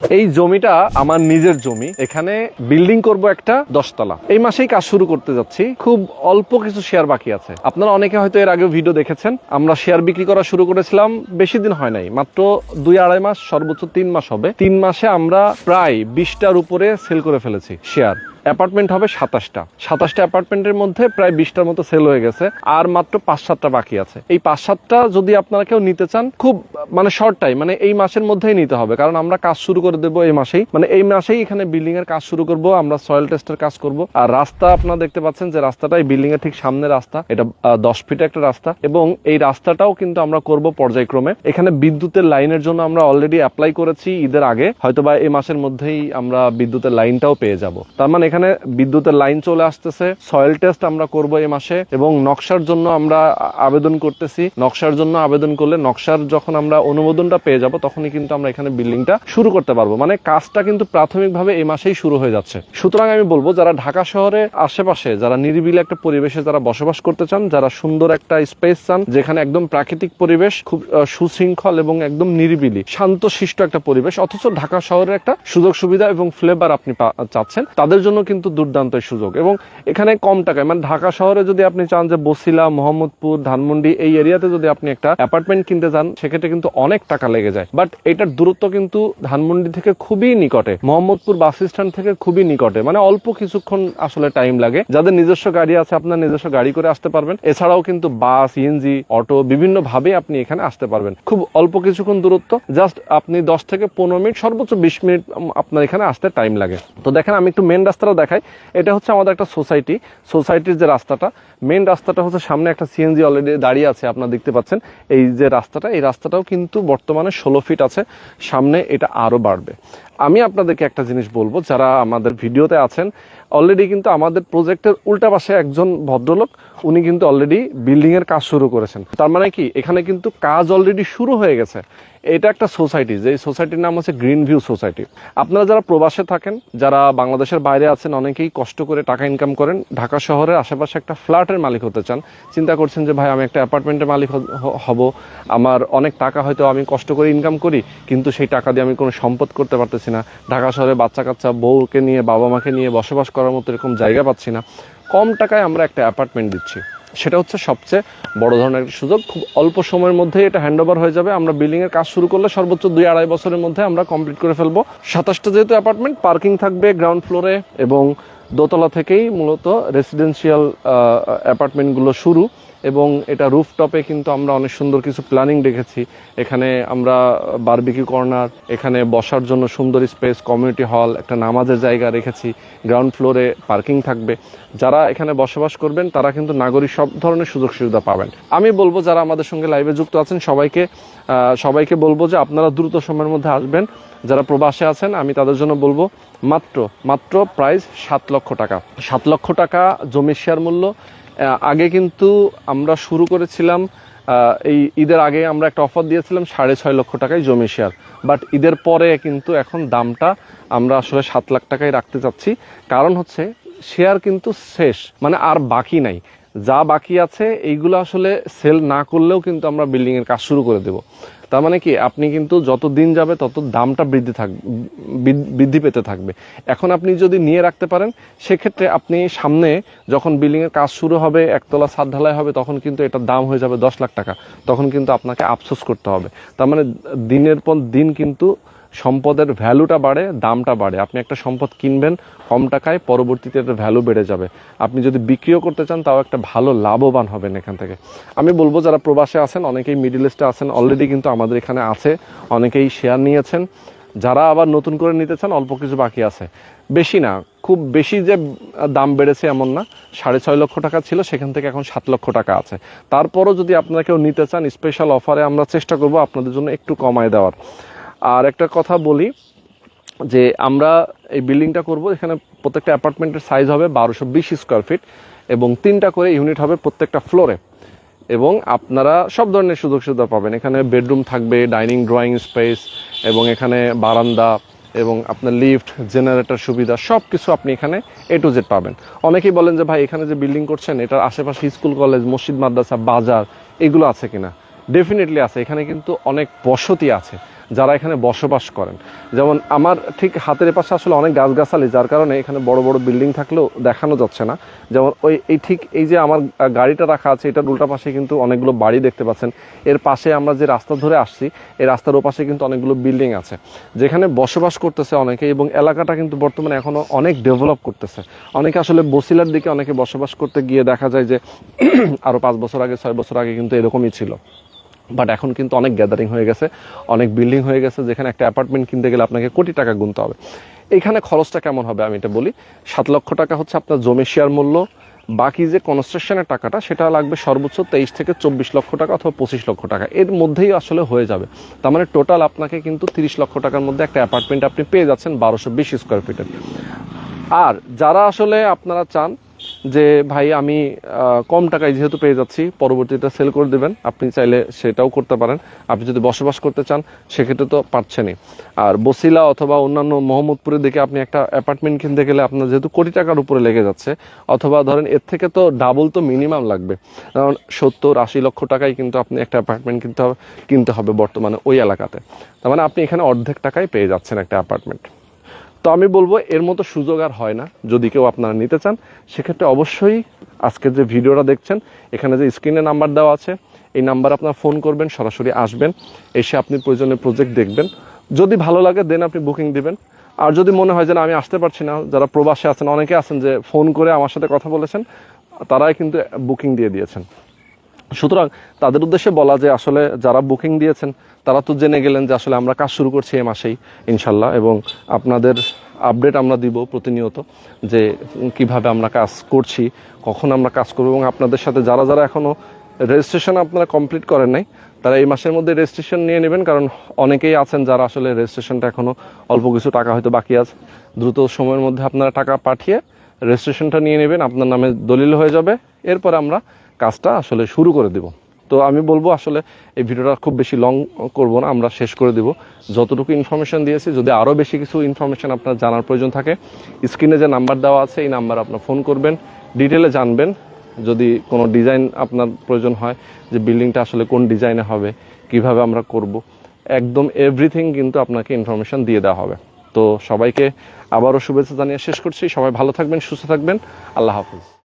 এই জমিটা আমার নিজের জমি, এখানে বিল্ডিং করব একটা 10 তলা। এই মাসেই কাজ শুরু করতে যাচ্ছি, খুব অল্প কিছু শেয়ার বাকি আছে। আপনারা অনেকে হয়তো এর আগেও ভিডিও দেখেছেন, আমরা শেয়ার বিক্রি করা শুরু করেছিলাম, বেশি দিন হয় নাই, মাত্র 2-2.5 মাস, সর্বোচ্চ 3 মাস হবে। 3 মাসে আমরা প্রায় 20টার উপরে সেল করে ফেলেছি শেয়ার। অ্যাপার্টমেন্ট হবে 27টা অ্যাপার্টমেন্টের মধ্যে প্রায় 20টার মতো সেল হয়ে গেছে, আর মাত্র 5-7টা বাকি আছে। এই 5-7টা যদি আপনারা কেউ নিতে চান, খুব শর্ট টাইম, এই মাসের মধ্যেই নিতে হবে, কারণ আমরা কাজ শুরু করে দেবো এই মাসেই। এই মাসেই এখানে বিল্ডিং এর কাজ শুরু করব, আমরা সয়েল টেস্টের কাজ করব। আর রাস্তা আপনারা দেখতে পাচ্ছেন যে রাস্তাটা এই বিল্ডিং এর ঠিক সামনে রাস্তা, এটা 10 ফিট একটা রাস্তা, এবং এই রাস্তাটাও কিন্তু আমরা করব পর্যায়ক্রমে। এখানে বিদ্যুতের লাইনের জন্য আমরা অলরেডি অ্যাপ্লাই করেছি ঈদের আগে, হয়তোবা এই মাসের মধ্যেই আমরা বিদ্যুতের লাইনটাও পেয়ে যাব। তার মানে এখানে বিদ্যুতের লাইন চলে আসতেছে। সয়েল টেস্ট আমরা করব এই মাসে, এবং নকশার জন্য আমরা আবেদন করতেছি। নকশার জন্য আবেদন করলে নকশার যখন আমরা অনুমোদনটা পেয়ে যাব, তখনই কিন্তু আমরা এখানে বিল্ডিংটা শুরু করতে পারবো। কাজটা কিন্তু প্রাথমিকভাবে এই মাসেই শুরু হয়ে যাচ্ছে। সুতরাং আমি বলবো, যারা ঢাকা শহরে আশেপাশে, যারা নিরিবিলি একটা পরিবেশে যারা বসবাস করতে চান, যারা সুন্দর একটা স্পেস চান, যেখানে একদম প্রাকৃতিক পরিবেশ, খুব সুশৃঙ্খল এবং একদম নিরিবিলি শান্তশিষ্ট একটা পরিবেশ, অথচ ঢাকা শহরের একটা সুযোগ সুবিধা এবং ফ্লেভার আপনি চাচ্ছেন, তাদের জন্য কিন্তু দুর্দান্ত সুযোগ। এবং এখানে কম টাকায়, ঢাকা শহরে যদি আপনি চান যে বসিলা, মোহাম্মদপুর, ধানমন্ডি এই এরিয়াতে যদি আপনি একটা অ্যাপার্টমেন্ট কিনতে চান, সেক্ষেত্রে কিন্তু অনেক টাকা লেগে যায়। বাট এটার দূরত্ব কিন্তু ধানমন্ডি থেকে খুবই নিকটে, মোহাম্মদপুর বাস স্ট্যান্ড থেকে খুবই নিকটে, অল্প কিছুক্ষণ আসলে টাইম লাগে। যাদের নিজস্ব গাড়ি আছে, আপনার নিজস্ব গাড়ি করে আসতে পারবেন। এছাড়াও কিন্তু বাস, সিএনজি, অটো বিভিন্ন ভাবে আপনি এখানে আসতে পারবেন। খুব অল্প কিছুক্ষণ দূরত্ব, জাস্ট আপনি 10 থেকে 15 মিনিট, সর্বোচ্চ 20 মিনিট আপনার এখানে আসতে টাইম লাগে। তো দেখেন, আমি একটু মেন রাস্তাটা দেখাই। এটা হচ্ছে আমাদের একটা সোসাইটির যে রাস্তাটা, মেন রাস্তাটা হচ্ছে সামনে একটা সিএনজি অলরেডি দাঁড়িয়ে আছে, আপনারা দেখতে পাচ্ছেন। এই যে রাস্তাটা, এই রাস্তাটাও কিন্তু বর্তমানে 16 ফিট আছে, সামনে এটা আরো বাড়বে। আমি আপনাদেরকে একটা জিনিস বলবো, যারা আমাদের ভিডিওতে আছেন, অলরেডি কিন্তু আমাদের প্রজেক্টের উল্টা পাশে একজন ভদ্রলোক, উনি কিন্তু অলরেডি বিল্ডিং এর কাজ শুরু করেছেন। তার মানে কি, এখানে কিন্তু কাজ অলরেডি শুরু হয়ে গেছে। এটা একটা সোসাইটি, যে সোসাইটির নাম হচ্ছে গ্রিন ভিউ সোসাইটি। আপনারা যারা প্রবাসে থাকেন, যারা বাংলাদেশের বাইরে আছেন, অনেকেই কষ্ট করে টাকা ইনকাম করেন, ঢাকা শহরের আশেপাশে একটা ফ্ল্যাটের মালিক হতে চান, চিন্তা করছেন যে ভাই আমি একটা অ্যাপার্টমেন্টের মালিক হব, আমার অনেক টাকা হয়তো আমি কষ্ট করে ইনকাম করি, কিন্তু সেই টাকা দিয়ে আমি কোনো সম্পদ করতে পারতেছি না, ঢাকা শহরে বাচ্চা কাচ্চা, বউকে নিয়ে, বাবা মাকে নিয়ে বসবাস করার মতো এরকম জায়গা পাচ্ছি না, কম টাকায় আমরা একটা অ্যাপার্টমেন্ট দিচ্ছি। সেটা হচ্ছে সবচেয়ে বড় ধরনের একটা সুযোগ। খুব অল্প সময়ের মধ্যে এটা হ্যান্ডওভার হয়ে যাবে। আমরা বিল্ডিং এর কাজ শুরু করলে সর্বোচ্চ 2-2.5 বছরের মধ্যে আমরা কমপ্লিট করে ফেলবো। 27টা যেহেতু অ্যাপার্টমেন্ট, পার্কিং থাকবে গ্রাউন্ড ফ্লোরে, এবং দোতলা থেকেই মূলত রেসিডেন্সিয়াল অ্যাপার্টমেন্টগুলো শুরু। এবং এটা রুফটপে কিন্তু আমরা অনেক সুন্দর কিছু প্ল্যানিং রেখেছি। এখানে আমরা বারবিকিউ কর্নার, এখানে বসার জন্য সুন্দর স্পেস, কমিউনিটি হল, একটা নামাজের জায়গা রেখেছি। গ্রাউন্ড ফ্লোরে পার্কিং থাকবে। যারা এখানে বসবাস করবেন, তারা কিন্তু নাগরিক সব ধরনের সুযোগ সুবিধা পাবেন। আমি বলবো, যারা আমাদের সঙ্গে লাইভে যুক্ত আছেন, সবাইকে বলবো যে আপনারা দ্রুত সময়ের মধ্যে আসবেন। যারা প্রবাসে আছেন, আমি তাদের জন্য বলবো, মাত্র প্রাইস 7 লক্ষ টাকা। 7 লক্ষ টাকা জমির শেয়ার মূল্য। আগে কিন্তু আমরা শুরু করেছিলাম, এই ঈদের আগে আমরা একটা অফার দিয়েছিলাম 6.5 লক্ষ টাকায় জমি শেয়ার। বাট ঈদের পরে কিন্তু এখন দামটা আমরা আসলে 7 লাখ টাকায় রাখতে চাচ্ছি। কারণ হচ্ছে শেয়ার কিন্তু শেষ, আর বাকি নাই। যা বাকি আছে এইগুলো আসলে সেল না করলেও কিন্তু আমরা বিল্ডিং এর কাজ শুরু করে দেব। তার মানে কি, আপনি কিন্তু যত দিন যাবে তত দামটা বৃদ্ধি পেতে থাকবে। এখন আপনি যদি নিয়ে রাখতে পারেন, সেক্ষেত্রে আপনি সামনে যখন বিল্ডিং এর কাজ শুরু হবে, একতলা ছাদ ঢালাই হবে, তখন কিন্তু এটার দাম হয়ে যাবে 10 লাখ টাকা। তখন কিন্তু আপনাকে আফসোস করতে হবে। তার মানে দিনের পর দিন কিন্তু সম্পদের ভ্যালুটা বাড়ে, দামটা বাড়ে। আপনি একটা সম্পদ কিনবেন কম টাকায়, পরবর্তীতে এটার ভ্যালু বেড়ে যাবে। আপনি যদি বিক্রিও করতে চান, তাও একটা ভালো লাভবান হবেন এখান থেকে। আমি বলবো, যারা প্রবাসে আছেন, অনেকেই মিডল ইস্টে আছেন, অলরেডি কিন্তু আমাদের এখানে আছে, অনেকেই শেয়ার নিয়েছেন। যারা আবার নতুন করে নিতে চান, অল্প কিছু বাকি আছে, বেশি না, খুব বেশি যে দাম বেড়েছে এমন না। 6.5 লক্ষ টাকা ছিল, সেখান থেকে এখন 7 লক্ষ টাকা আছে। তারপরও যদি আপনারা কেউ নিতে চান, স্পেশাল অফারে আমরা চেষ্টা করবো আপনাদের জন্য একটু কমায় দেওয়ার। আর একটা কথা বলি, যে আমরা এই বিল্ডিংটা করব, এখানে প্রত্যেকটা অ্যাপার্টমেন্টের সাইজ হবে 1220 স্কোয়ার ফিট, এবং 3টা করে ইউনিট হবে প্রত্যেকটা ফ্লোরে। এবং আপনারা সব ধরনের সুযোগ সুবিধা পাবেন। এখানে বেডরুম থাকবে, ডাইনিং ড্রয়িং স্পেস, এবং এখানে বারান্দা, এবং আপনার লিফট, জেনারেটর সুবিধা, সব কিছু আপনি এখানে A to Z পাবেন। অনেকেই বলেন যে ভাই, এখানে যে বিল্ডিং করছেন, এটার আশেপাশে স্কুল, কলেজ, মসজিদ, মাদ্রাসা, বাজার এগুলো আছে কিনা? ডেফিনেটলি আছে। এখানে কিন্তু অনেক বসতি আছে। যারা এখানে বসবাস করেন। যেমন আমার ঠিক হাতের পাশে আসলে অনেক গাছগাছালি, যার কারণে এখানে বড় বড় বিল্ডিং থাকলেও দেখানো যাচ্ছে না। যেমন এই যে আমার গাড়িটা রাখা আছে, এটার উল্টা পাশে কিন্তু অনেকগুলো বাড়ি দেখতে পাচ্ছেন। এর পাশে আমরা যে রাস্তা ধরে আসছি, এই রাস্তার ওপাশে কিন্তু অনেকগুলো বিল্ডিং আছে যেখানে বসবাস করতেছে অনেকে, এবং এলাকাটা কিন্তু বর্তমানে এখনও অনেক ডেভেলপ করতেছে। অনেকে আসলে বসিলার দিকে অনেকে বসবাস করতে গিয়ে দেখা যায় যে আরও 5 বছর আগে 6 বছর আগে কিন্তু এরকমই ছিল, বাট এখন কিন্তু অনেক গ্যাদারিং হয়ে গেছে, অনেক বিল্ডিং হয়ে গেছে, যেখানে একটা অ্যাপার্টমেন্ট কিনতে গেলে আপনাকে কোটি টাকা গুনতে হবে। এখানে খরচটা কেমন হবে আমি এটা বলি। 7 লক্ষ টাকা হচ্ছে আপনার জমি শেয়ার মূল্য, বাকি যে কনস্ট্রাকশনের টাকাটা সেটা লাগবে সর্বোচ্চ 23 থেকে 24 লক্ষ টাকা অথবা 25 লক্ষ টাকা, এর মধ্যেই আসলে হয়ে যাবে। তার মানে টোটাল আপনাকে কিন্তু 30 লক্ষ টাকার মধ্যে একটা অ্যাপার্টমেন্ট আপনি পেয়ে যাচ্ছেন 1220 স্কোয়ার ফিটের। আর যারা আসলে আপনারা চান যে ভাই আমি কম টাকায় যেহেতু পেয়ে যাচ্ছি, পরবর্তীতে সেল করে দেবেন, আপনি চাইলে সেটাও করতে পারেন। আপনি যদি বসবাস করতে চান সেক্ষেত্রে তো পারছেনই। আর বসিলা অথবা অন্যান্য মোহাম্মদপুরের দিকে আপনি একটা অ্যাপার্টমেন্ট কিনতে গেলে আপনার যেহেতু কোটি টাকার উপরে লেগে যাচ্ছে, অথবা ধরেন এর থেকে তো ডাবল তো মিনিমাম লাগবে, কারণ 70-80 লক্ষ টাকায় কিন্তু আপনি একটা অ্যাপার্টমেন্ট কিনতে হবে বর্তমানে ওই এলাকাতে। তার মানে আপনি এখানে অর্ধেক টাকায় পেয়ে যাচ্ছেন একটা অ্যাপার্টমেন্ট। তো আমি বলবো এর মতো সুযোগ আর হয় না। যদি কেউ আপনারা নিতে চান সেক্ষেত্রে অবশ্যই আজকের যে ভিডিওটা দেখছেন, এখানে যে স্ক্রিনে নাম্বার দেওয়া আছে, এই নাম্বার আপনার ফোন করবেন, সরাসরি আসবেন, এসে আপনি প্রয়োজনীয় প্রজেক্ট দেখবেন। যদি ভালো লাগে দেন আপনি বুকিং দিবেন। আর যদি মনে হয় যে না আমি আসতে পারছি না, যারা প্রবাসে আছেন অনেকে আছেন যে ফোন করে আমার সাথে কথা বলেছেন, তারাই কিন্তু বুকিং দিয়ে দিয়েছেন। সুতরাং তাদের উদ্দেশ্যে বলা যে আসলে যারা বুকিং দিয়েছেন তারা তো জেনে গেলেন যে আসলে আমরা কাজ শুরু করছি এই মাসেই ইনশাল্লাহ, এবং আপনাদের আপডেট আমরা দিব প্রতিনিয়ত যে কিভাবে আমরা কাজ করছি, কখন আমরা কাজ করব। এবং আপনাদের সাথে যারা যারা এখনও রেজিস্ট্রেশন আপনারা কমপ্লিট করেন নাই, তারা এই মাসের মধ্যে রেজিস্ট্রেশন নিয়ে নেবেন, কারণ অনেকেই আছেন যারা আসলে রেজিস্ট্রেশনটা এখনও অল্প কিছু টাকা হয়তো বাকি আছে। দ্রুত সময়ের মধ্যে আপনারা টাকা পাঠিয়ে রেজিস্ট্রেশনটা নিয়ে নেবেন, আপনার নামে দলিল হয়ে যাবে, এরপর আমরা কাজটা আসলে শুরু করে দেব। তো আমি বলবো আসলে এই ভিডিওটা খুব বেশি লং করব না, আমরা শেষ করে দেব। যতটুকু ইনফরমেশন দিয়েছি, যদি আরও বেশি কিছু ইনফরমেশন আপনার জানার প্রয়োজন থাকে, স্ক্রিনে যে নাম্বার দেওয়া আছে এই নাম্বার আপনার ফোন করবেন, ডিটেলে জানবেন। যদি কোনো ডিজাইন আপনার প্রয়োজন হয় যে বিল্ডিংটা আসলে কোন ডিজাইনে হবে, কিভাবে আমরা করব, একদম এভরিথিং কিন্তু আপনাকে ইনফরমেশন দিয়ে দেওয়া হবে। তো সবাইকে আবারও শুভেচ্ছা জানিয়ে শেষ করছি। সবাই ভালো থাকবেন, সুস্থ থাকবেন। আল্লাহ হাফিজ।